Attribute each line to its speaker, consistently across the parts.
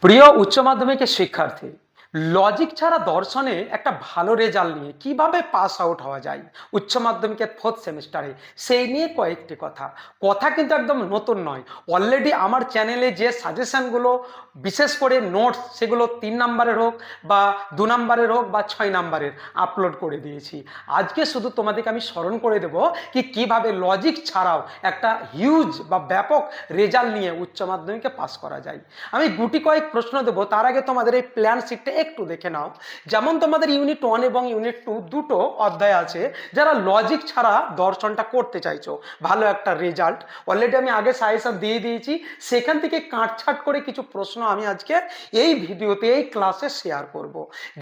Speaker 1: প্রিয় উচ্চ মাধ্যমিকের শিক্ষার্থী, লজিক ছাড়া দর্শনে একটা ভালো রেজাল্ট নিয়ে কিভাবে পাস আউট হওয়া যায় উচ্চ মাধ্যমিকের 4th সেমিস্টারে, সেই নিয়ে কয়েকটি কথা কথা কিন্তু একদম নতুন নয়। অলরেডি আমার চ্যানেলে যে সাজেশনগুলো, বিশেষ করে নোটস, সেগুলো 3 নাম্বারের হোক বা 2 নাম্বারের হোক বা 6 নাম্বারের আপলোড করে দিয়েছি। আজকে শুধু তোমাদেরকে আমি স্মরণ করে দেব কি কিভাবে লজিক ছাড়াও একটা হিউজ বা ব্যাপক রেজাল্ট নিয়ে উচ্চ মাধ্যমিকে পাস করা যায়। আমি গুটি কয়েক প্রশ্ন দেবো, তার আগে তোমাদের এই প্ল্যান শিটটা একটু দেখে নাও। যেমন তোমাদের ইউনিট 1 এবং ইউনিট 2 দুটো অধ্যায় আছে। যারা লজিক ছাড়া দর্শনটা করতে চাইছো, ভালো একটা রেজাল্ট অলরেডি আমি আগে সাজেশন দিয়ে দিয়েছি, সেখান থেকে কাটছাট করে কিছু প্রশ্ন আমি আজকে এই ভিডিওতে, এই ক্লাসে শেয়ার করব।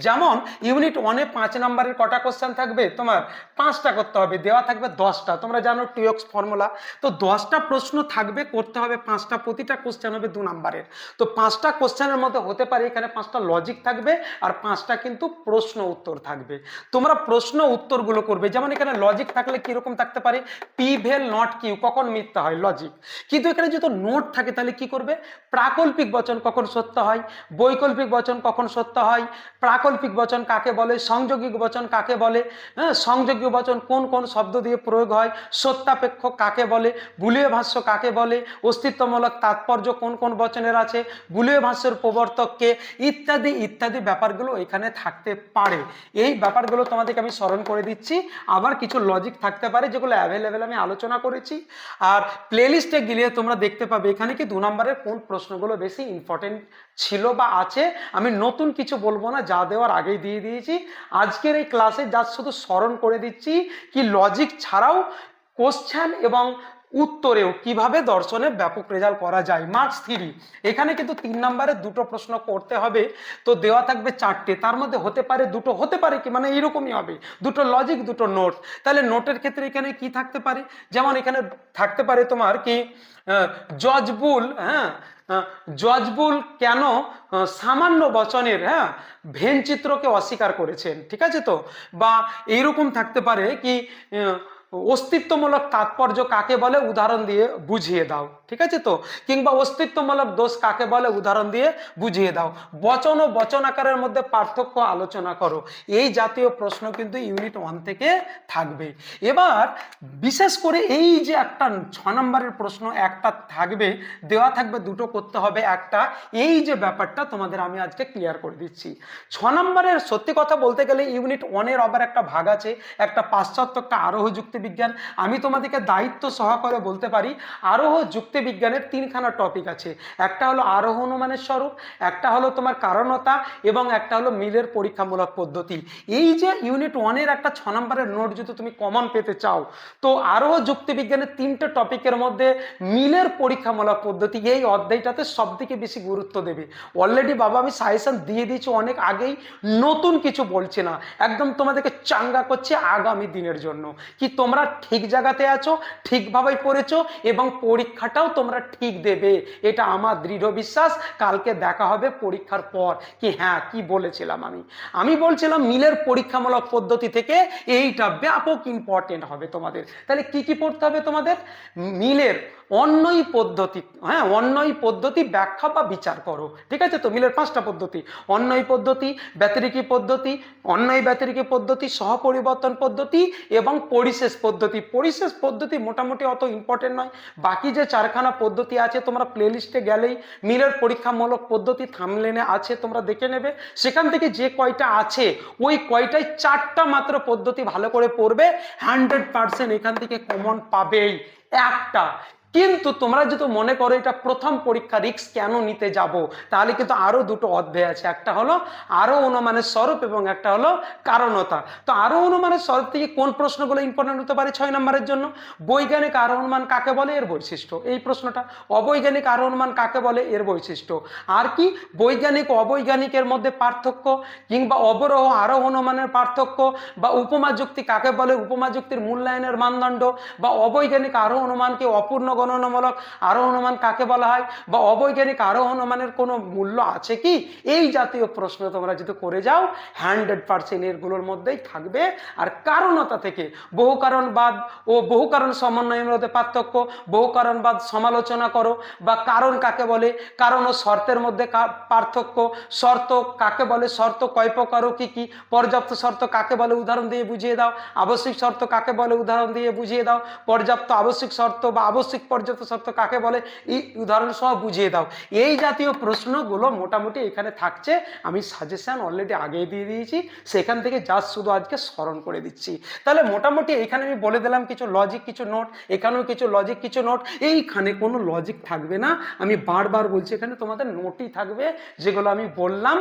Speaker 1: যেমন ইউনিট 1-এ 5 নম্বরের কটা কোশ্চেন থাকবে, তোমার 5টা করতে হবে, দেওয়া থাকবে 10টা। তোমরা জানো 2x ফর্মুলা, তো 10টা প্রশ্ন থাকবে, করতে হবে 5টা, প্রতিটা কোশ্চেন হবে 2 নাম্বারের। তো 5টা কোশ্চেনের মধ্যে হতে পারে এখানে 5টা লজিক থাকবে আর 5টা কিন্তু প্রশ্ন উত্তর থাকবে। তোমরা প্রশ্ন উত্তরগুলো করবে। যেমন এখানে লজিক থাকলে কিরকম থাকতে পারে, পি ভেল নট কিউ কখন মিথ্যা হয়, লজিক। কিন্তু এখানে যদি নোট থাকে তাহলে কি করবে, প্রাকল্পিক বচন কখন সত্য হয়, বৈকল্পিক বচন কখন সত্য হয়, প্রাকল্পিক বচন কাকে বলে, সংযোগিক বচন কাকে বলে, হ্যাঁ, সংযোগীয় বচন কোন কোন শব্দ দিয়ে প্রয়োগ হয়, সত্যাপেক্ষ কাকে বলে, বুলীয় ভাষ্য কাকে বলে, অস্তিত্বমূলক তাৎপর্য কোন কোন বচনের আছে, বুলীয় ভাষ্যের প্রবর্তককে, ইত্যাদি ইত্যাদি ব্যাপারগুলো এখানে থাকতে পারে। এই ব্যাপারগুলো তোমাদেরকে আমি স্মরণ করে দিচ্ছি। আবার কিছু লজিক থাকতে পারে যেগুলো অ্যাভেলেবেল আমি আলোচনা করেছি। আর প্লেলিস্টে গেলে তোমরা দেখতে পাবে এখানে কি 2 নম্বরের কোন প্রশ্নগুলো বেশি ইম্পর্টেন্ট ছিল বা আছে। আমি নতুন কিছু বলবো না, যা দেওয়ার আগেই দিয়ে দিয়েছি। আজকের এই ক্লাসে যা শুধু স্মরণ করে দিচ্ছি কি লজিক ছাড়াও কোশ্চেন এবং উত্তরেও কিভাবে দর্শনে ব্যাপক রেজাল্ট করা যায়। মার্কস 3, এখানে কিন্তু 3 নম্বরের দুটো প্রশ্ন করতে হবে, তো দেওয়া থাকবে 4টে, তার মধ্যে হতে পারে দুটো, হতে পারে কি মানে এইরকমই হবে, দুটো লজিক দুটো নোট। তাহলে নোটের ক্ষেত্রে এখানে কি থাকতে পারে, যেমন এখানে থাকতে পারে তোমার কি জজবুল, হ্যাঁ, জজবুল কেন সামান্য বচনের, হ্যাঁ, ভেন চিত্রকে অস্বীকার করেছেন, ঠিক আছে তো। বা এইরকম থাকতে পারে কি অস্তিত্বমূলক তাৎপর্য কাকে বলে, উদাহরণ দিয়ে বুঝিয়ে দাও, ঠিক আছে তো। কিংবা অস্তিত্বমূলক দোষ কাকে বলে, উদাহরণ দিয়ে বুঝিয়ে দাও। বচন ও বচন আকারের মধ্যে পার্থক্য আলোচনা করো। এই জাতীয় প্রশ্ন কিন্তু ইউনিট 1 থেকে থাকবে। এবার বিশেষ করে এই যে একটা 6 নম্বরের প্রশ্ন একটা থাকবে, দেওয়া থাকবে দুটো, করতে হবে একটা, এই যে ব্যাপারটা তোমাদের আমি আজকে ক্লিয়ার করে দিচ্ছি। 6 নম্বরের সত্যি কথা বলতে গেলে ইউনিট 1-এর আবার একটা ভাগ আছে, একটা পাশ্চাত্য, একটা আরোহ যুক্তি বিজ্ঞান। আমি তোমাদেরকে দায়িত্ব সহকারে বলতে পারি আরোহ যুক্তি বিজ্ঞানের 3খানা টপিক আছে। একটা হলো আরোহ অনুমানের স্বরূপ, একটা হলো তোমার কারণতা, এবং একটা হলো মিলের পরীক্ষামূলক পদ্ধতি। এই যে ইউনিট 1-এর একটা 6 নম্বরের নোট যদি তুমি কমন পেতে চাও, তো আরোহ যুক্তি বিজ্ঞানের 3টে টপিকের মধ্যে মিলের পরীক্ষামূলক পদ্ধতি এই অধ্যায়টাতে সব থেকে বেশি গুরুত্ব দেবে। অলরেডি বাবা আমি সাজেশন দিয়ে দিয়েছি অনেক আগেই, নতুন কিছু বলছি না, একদম তোমাদেরকে চাঙ্গা করছে আগামী দিনের জন্য কি তোমরা ঠিক জায়গাতে আছো, ঠিকভাবেই পড়েছো এবং পরীক্ষাটাও তোমরা ঠিক দেবে, এটা আমার দৃঢ় বিশ্বাস। কালকে দেখা হবে পরীক্ষার পর কি হ্যাঁ কি বলেছিলাম আমি বলছিলাম মিলের পরীক্ষামূলক পদ্ধতি থেকে এইটা ব্যাপক ইম্পর্টেন্ট হবে তোমাদের। তাহলে কি কি পড়তে হবে তোমাদের, মিলের অন্যই পদ্ধতি, হ্যাঁ, অন্যই পদ্ধতি ব্যাখ্যা বা বিচার করো, ঠিক আছে তো। মিলের 5টা পদ্ধতি, অন্যই পদ্ধতি, ব্যতিরেকী পদ্ধতি, অন্যই ব্যতিরেকী পদ্ধতি, সহপরিবর্তন পদ্ধতি এবং পরিশেষ পদ্ধতি। পরিশেষ পদ্ধতি মোটামুটি অত ইম্পর্টেন্ট নয়, বাকি যে 4খানা পদ্ধতি আছে তোমরা প্লেলিস্টে গেলেই মিলের পরীক্ষামূলক পদ্ধতি থাম্বনেইলে আছে, তোমরা দেখে নেবে। সেখান থেকে যে কয়টা আছে ওই কয়টায় 4টা মাত্র পদ্ধতি ভালো করে পড়বে, 100% এখান থেকে কমন পাবেই একটা। কিন্তু তোমরা যদি মনে করো এটা প্রথম পরীক্ষা, রিস্ক কেন নিতে যাব, তাহলে কিন্তু আরো দুটো অধ্যায় আছে, একটা হলো আরো অনুমানের স্বরূপ এবং একটা হলো কারণতা। তো আরো অনুমানের স্বরূপ থেকে কোন প্রশ্নগুলো ইম্পর্টেন্ট হতে পারে 6 নম্বরের জন্য, বৈজ্ঞানিক আরোহ অনুমান কাকে বলে, এর বৈশিষ্ট্য, এই প্রশ্নটা। অবৈজ্ঞানিক আরোহ অনুমান কাকে বলে, এর বৈশিষ্ট্য। আর কি বৈজ্ঞানিক অবৈজ্ঞানিকের মধ্যে পার্থক্য, কিংবা অবরোহ আরোহ অনুমানের পার্থক্য, বা উপমা যুক্তি কাকে বলে, উপমা যুক্তির মূল্যায়নের মানদণ্ড, বা অবৈজ্ঞানিক আরোহ অনুমানকে অপূর্ণগ গণনামূলক আরোহণমান কাকে বলা হয়, বা অবৈজ্ঞানিক আরোহণমানের কোনো মূল্য আছে কি, এই জাতীয় প্রশ্ন তোমরা যদি করে যাও 100% এরগুলোর মধ্যেই থাকবে। আর কারণতা থেকে বহু কারণবাদ ও বহু কারণ সমন্বয়ের মধ্যে পার্থক্য, বহু কারণবাদ সমালোচনা করো, বা কারণ কাকে বলে, কারণ ও শর্তের মধ্যে পার্থক্য, শর্ত কাকে বলে, শর্ত কয় প্রকার ও কি কি, পর্যাপ্ত শর্ত কাকে বলে উদাহরণ দিয়ে বুঝিয়ে দাও, আবশ্যিক শর্ত কাকে বলে উদাহরণ দিয়ে বুঝিয়ে দাও, পর্যাপ্ত আবশ্যিক শর্ত বা আবশ্যিক পর্যাপ্ত শর্ত কাকে বলে এই উদাহরণ সহ বুঝিয়ে দাও। এই জাতীয় প্রশ্নগুলো মোটামুটি এখানে থাকছে। আমি সাজেশন অলরেডি আগেই দিয়ে দিয়েছি, সেখান থেকে জাস্ট শুধু আজকে স্মরণ করে দিচ্ছি। তাহলে মোটামুটি এখানে আমি বলে দিলাম কিছু লজিক কিছু নোট, এখানেও কিছু লজিক কিছু নোট। এইখানে কোনো লজিক থাকবে না, আমি বারবার বলছি, এখানে তোমাদের নোটই থাকবে, যেগুলো আমি বললাম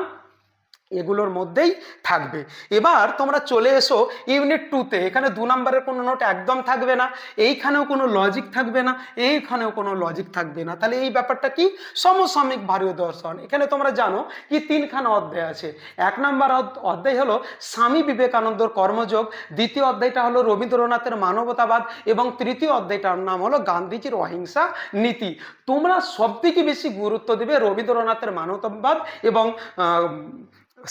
Speaker 1: এগুলোর মধ্যেই থাকবে। এবার তোমরা চলে এসো ইউনিট 2-তে। এখানে 2 নম্বরের কোনো নোট একদম থাকবে না, এইখানেও কোনো লজিক থাকবে না, এইখানেও কোনো লজিক থাকবে না। তাহলে এই ব্যাপারটা কি, সমসাময়িক ভারতীয় দর্শন। এখানে তোমরা জানো কি 3খানা অধ্যায় আছে। 1 নম্বর অধ্যায় হলো স্বামী বিবেকানন্দর কর্মযোগ, দ্বিতীয় অধ্যায়টা হলো রবীন্দ্রনাথের মানবতাবাদ, এবং তৃতীয় অধ্যায়টার নাম হলো গান্ধীজির অহিংসা নীতি। তোমরা সবথেকে বেশি গুরুত্ব দেবে রবীন্দ্রনাথের মানবতাবাদ এবং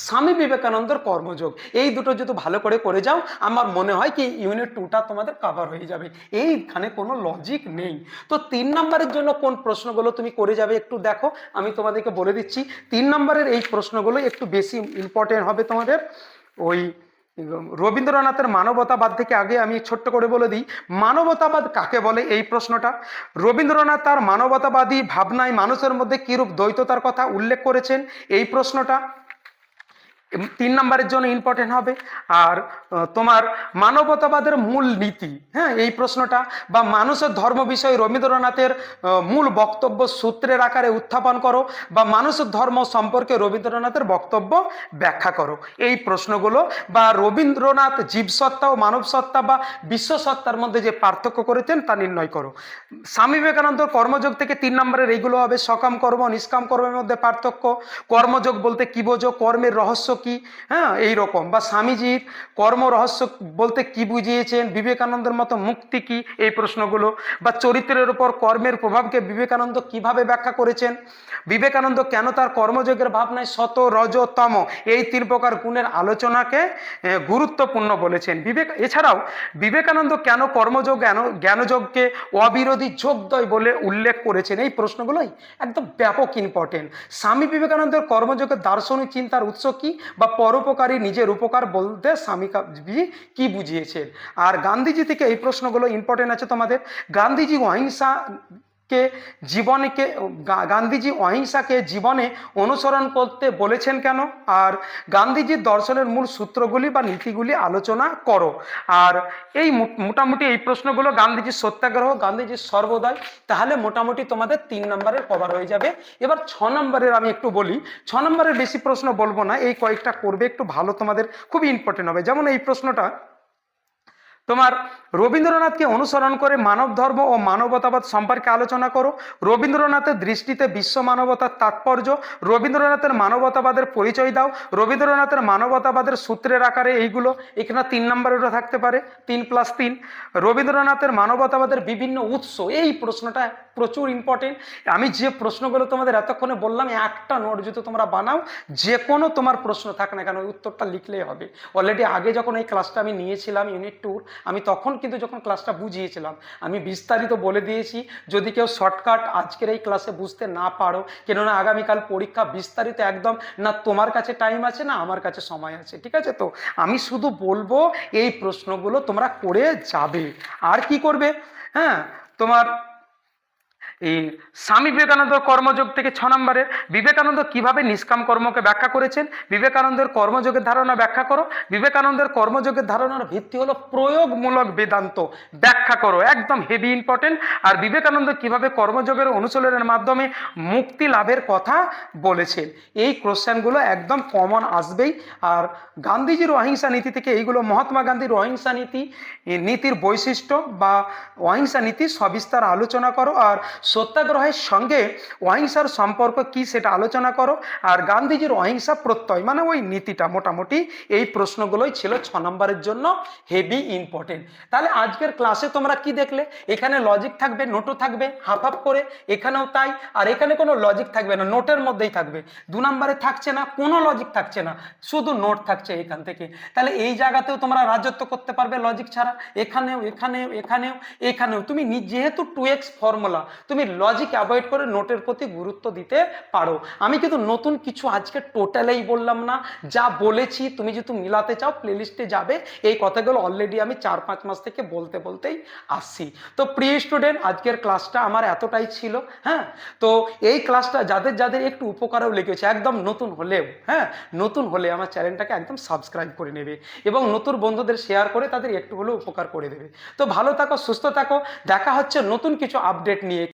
Speaker 1: স্বামী বিবেকানন্দর কর্মযোগ। এই দুটো যদি ভালো করে করে যাও, আমার মনে হয় কি ইউনিট 2টা তোমাদের কভার হয়ে যাবে। এইখানে কোনো লজিক নেই। তো 3 নম্বরের জন্য কোন প্রশ্নগুলো তুমি করে যাবে একটু দেখো, আমি তোমাদেরকে বলে দিচ্ছি। 3 নম্বরের এই প্রশ্নগুলো একটু বেশি ইম্পর্টেন্ট হবে তোমাদের। ওই রবীন্দ্রনাথের মানবতাবাদ থেকে আগে আমি ছোট্ট করে বলে দিই, মানবতাবাদ কাকে বলে এই প্রশ্নটা। রবীন্দ্রনাথ তার মানবতাবাদী ভাবনায় মানুষের মধ্যে কিরূপ দ্বৈততার কথা উল্লেখ করেছেন, এই প্রশ্নটা 3 নম্বরের জন্য ইম্পর্টেন্ট হবে। আর তোমার মানবতাবাদের মূল নীতি, হ্যাঁ, এই প্রশ্নটা, বা মানুষের ধর্ম বিষয়ে রবীন্দ্রনাথের মূল বক্তব্য সূত্রের আকারে উত্থাপন করো, বা মানুষের ধর্ম সম্পর্কে রবীন্দ্রনাথের বক্তব্য ব্যাখ্যা করো। এই প্রশ্নগুলো, বা রবীন্দ্রনাথ জীবসত্তা ও মানব সত্তা বা বিশ্বসত্তার মধ্যে যে পার্থক্য করেছেন তা নির্ণয় করো। স্বামী বিবেকানন্দ কর্মযোগ থেকে 3 নম্বরের এইগুলো হবে, সকাম কর্ম নিষ্কাম কর্মের মধ্যে পার্থক্য, কর্মযোগ বলতে কি বোঝো, কর্মের রহস্য কি, হ্যাঁ, এইরকম, বা স্বামীজির কর্ম রহস্য বলতে কি বুঝিয়েছেন, বিবেকানন্দের মতো মুক্তি কি, এই প্রশ্নগুলো, বা চরিত্রের উপর কর্মের প্রভাবকে বিবেকানন্দ কিভাবে ব্যাখ্যা করেছেন, বিবেকানন্দ কেন তার কর্মযোগের ভাবনায় সত রজ তম এই 3 প্রকার গুণের আলোচনাকে গুরুত্বপূর্ণ বলেছেন। এছাড়াও বিবেকানন্দ কেন কর্মযোগ জ্ঞানযোগকে অবিরোধী যোগদ্বয় বলে উল্লেখ করেছেন, এই প্রশ্নগুলোই একদম ব্যাপক ইম্পর্টেন্ট। স্বামী বিবেকানন্দের কর্মযোগের দার্শনিক চিন্তার উৎস কি, বা পরোপকারী নিজের উপকার বলতে স্বামীজি কি বুঝিয়েছেন। আর গান্ধীজি থেকে এই প্রশ্নগুলো ইম্পর্টেন্ট আছে তোমাদের। গান্ধীজি অহিংসাকে জীবনে অনুসরণ করতে বলেছেন কেন, আর গান্ধীজির দর্শনের মূল সূত্রগুলি বা নীতিগুলি আলোচনা করো। আর এই মোটামুটি এই প্রশ্নগুলো, গান্ধীজির সত্যাগ্রহ, গান্ধীজির সর্বোদয়, তাহলে মোটামুটি তোমাদের 3 নম্বরের কভার হয়ে যাবে। এবার 6 নম্বরের আমি একটু বলি। 6 নম্বরের বেশি প্রশ্ন বলবো না, এই কয়েকটা করবে একটু ভালো, তোমাদের খুবই ইম্পর্টেন্ট হবে। যেমন এই প্রশ্নটা তোমার, রবীন্দ্রনাথকে অনুসরণ করে মানব ধর্ম ও মানবতাবাদ সম্পর্কে আলোচনা করো। রবীন্দ্রনাথের দৃষ্টিতে বিশ্ব মানবতার তাৎপর্য, রবীন্দ্রনাথের মানবতাবাদের পরিচয় দাও, রবীন্দ্রনাথের মানবতাবাদের সূত্রের আকারে, এইগুলো এখানে 3 নম্বরেরও থাকতে পারে, 3+3। রবীন্দ্রনাথের মানবতাবাদের বিভিন্ন উৎস, এই প্রশ্নটা প্রচুর ইম্পর্টেন্ট। আমি যে প্রশ্নগুলো তোমাদের এতক্ষণে বললাম, একটা নোট যদি তোমরা বানাও, যে কোনো তোমার প্রশ্ন থাক না কেন উত্তরটা লিখলেই হবে। অলরেডি আগে যখন এই ক্লাসটা আমি নিয়েছিলাম ইউনিট 2, আমি তখন কিন্তু যখন ক্লাসটা বুঝিয়েছিলাম আমি বিস্তারিত বলে দিয়েছি। যদি কেউ শর্টকাট আজকের এই ক্লাসে বুঝতে না পারো, কেননা আগামীকাল পরীক্ষা, বিস্তারিত একদম না তোমার কাছে টাইম আছে না আমার কাছে সময় আছে, ঠিক আছে? তো আমি শুধু বলবো এই প্রশ্নগুলো তোমরা করে যাবে। আর কি করবে, হ্যাঁ, তোমার এই স্বামী বিবেকানন্দ কর্মযোগ থেকে 6 নম্বরের, বিবেকানন্দ কিভাবে নিষ্কাম কর্মকে ব্যাখ্যা করেছেন, বিবেকানন্দের কর্মযোগের ধারণা ব্যাখ্যা করো। বিবেকানন্দের কর্মযোগের ধারণার ভিত্তি হলো প্রয়োগমূলক বেদান্ত, ব্যাখ্যা করো, একদম হেভি ইম্পর্টেন্ট। আর বিবেকানন্দ কিভাবে কর্মযোগের অনুশীলনের মাধ্যমে মুক্তি লাভের কথা বলেছেন, এই কোশ্চেনগুলো একদম কমন আসবেই। আর গান্ধীজির অহিংসা নীতি থেকে এইগুলো, মহাত্মা গান্ধীর অহিংসা নীতির বৈশিষ্ট্য বা অহিংসা নীতি সবিস্তার আলোচনা করো। আর সত্যাগ্রহের সঙ্গে অহিংসার সম্পর্ক কি সেটা আলোচনা করো। আর গান্ধীজির অহিংসা প্রত্যয় মানে ওই নীতিটা, মোটামুটি এই প্রশ্নগুলোই ছিল 6 নম্বরের জন্য হেভি ইম্পর্টেন্ট। তাহলে আজকের ক্লাসে তোমরা কি দেখলে, এখানে লজিক থাকবে, নোটও থাকবে হাফ হাফ করে, এখানেও তাই। আর এখানে কোনো লজিক থাকবে না, নোটের মধ্যেই থাকবে। 2 নম্বরে থাকছে না, কোনো লজিক থাকছে না, শুধু নোট থাকছে এখান থেকে। তাহলে এই জায়গাতেও তোমরা রাজত্ব করতে পারবে লজিক ছাড়া, এখানেও এখানেও এখানেও এখানেও। তুমি যেহেতু 2x ফর্মুলা, তুমি লজিক অ্যাভয়েড করে নোটের প্রতি গুরুত্ব দিতে পারো। আমি কিন্তু নতুন কিছু আজকে টোটালেই বললাম না, যা বলেছি তুমি যদি মিলাতে চাও প্লেলিস্টে যাবে। এই কথাগুলো অলরেডি আমি 4-5 মাস থেকে বলতেই আসছি। তো প্রিয় স্টুডেন্ট, আজকের ক্লাসটা আমার এতটাই ছিল। হ্যাঁ, তো এই ক্লাসটা যাদের যাদের একটু উপকারেও লেগেছে, একদম নতুন হলেও, হ্যাঁ নতুন হলে আমার চ্যানেলটাকে একদম সাবস্ক্রাইব করে নেবে এবং নতুন বন্ধুদের শেয়ার করে তাদের একটু হলেও উপকার করে দেবে। তো ভালো থাকো, সুস্থ থাকো, দেখা হচ্ছে নতুন কিছু আপডেট নিয়ে।